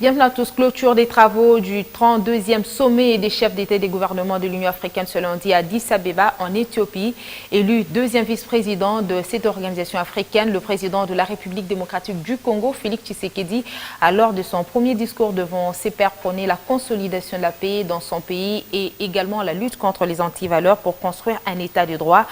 Bienvenue à tous. Clôture des travaux du 32e sommet des chefs d'État et des gouvernements de l'Union africaine ce lundi à Addis Abeba en Éthiopie. Élu deuxième vice-président de cette organisation africaine, le président de la République démocratique du Congo, Félix Tshisekedi, a lors de son premier discours devant ses pairs prôné la consolidation de la paix dans son pays et également la lutte contre les antivaleurs pour construire un État de droit.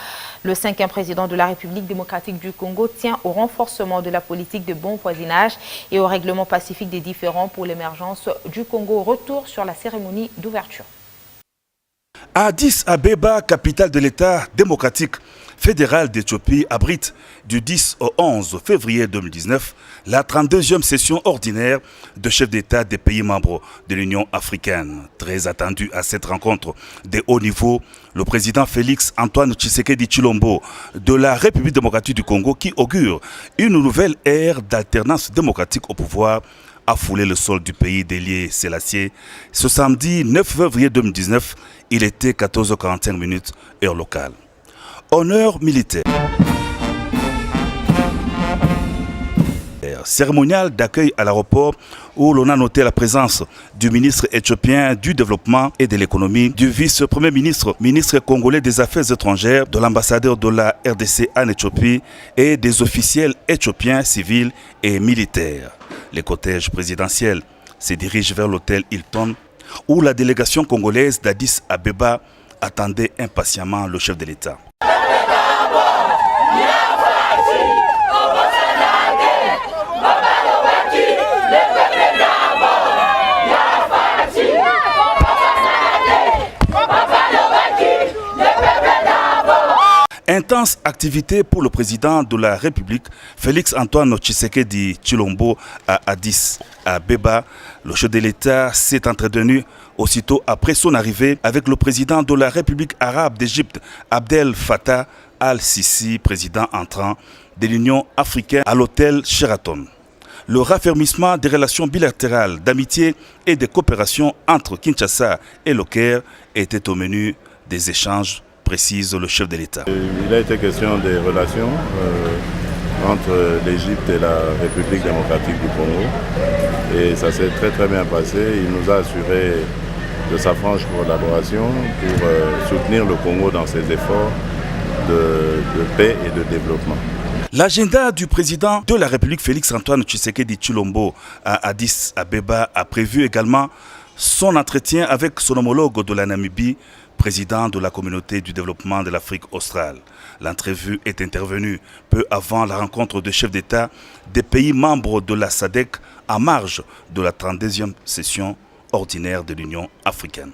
Le cinquième président de la République démocratique du Congo tient au renforcement de la politique de bon voisinage et au règlement pacifique des différends pour l'émergence du Congo. Retour sur la cérémonie d'ouverture. Addis Abeba, capitale de l'État démocratique fédéral d'Éthiopie, abrite du 10 au 11 février 2019 la 32e session ordinaire de chefs d'État des pays membres de l'Union africaine. Très attendu à cette rencontre de haut niveau, le président Félix Antoine Tshisekedi Tshilombo de la République démocratique du Congo, qui augure une nouvelle ère d'alternance démocratique au pouvoir, a foulé le sol du pays d'Haïlé Sélassié. Ce samedi 9 février 2019, il était 14h45 heure locale. Honneur militaire. Cérémonial d'accueil à l'aéroport où l'on a noté la présence du ministre éthiopien du développement et de l'économie, du vice-premier ministre, ministre congolais des affaires étrangères, de l'ambassadeur de la RDC en Éthiopie et des officiels éthiopiens civils et militaires. Le cortège présidentiel se dirige vers l'hôtel Hilton où la délégation congolaise d'Addis Abeba attendait impatiemment le chef de l'État. Intense activité pour le président de la République, Félix Antoine Tshisekedi Tshilombo à Addis Abeba. Le chef de l'État s'est entretenu aussitôt après son arrivée avec le président de la République arabe d'Égypte, Abdel Fattah al-Sisi, président entrant de l'Union africaine à l'hôtel Sheraton. Le raffermissement des relations bilatérales d'amitié et de coopération entre Kinshasa et le Caire était au menu des échanges, précise le chef de l'État. Il a été question des relations entre l'Égypte et la République démocratique du Congo et ça s'est très bien passé. Il nous a assuré de sa franche collaboration pour soutenir le Congo dans ses efforts de paix et de développement. L'agenda du président de la République Félix Antoine Tshisekedi Tshilombo à Addis Abeba a prévu également son entretien avec son homologue de la Namibie, président de la communauté du développement de l'Afrique australe. L'entrevue est intervenue peu avant la rencontre de chefs d'État des pays membres de la SADC en marge de la 32e session ordinaire de l'Union africaine.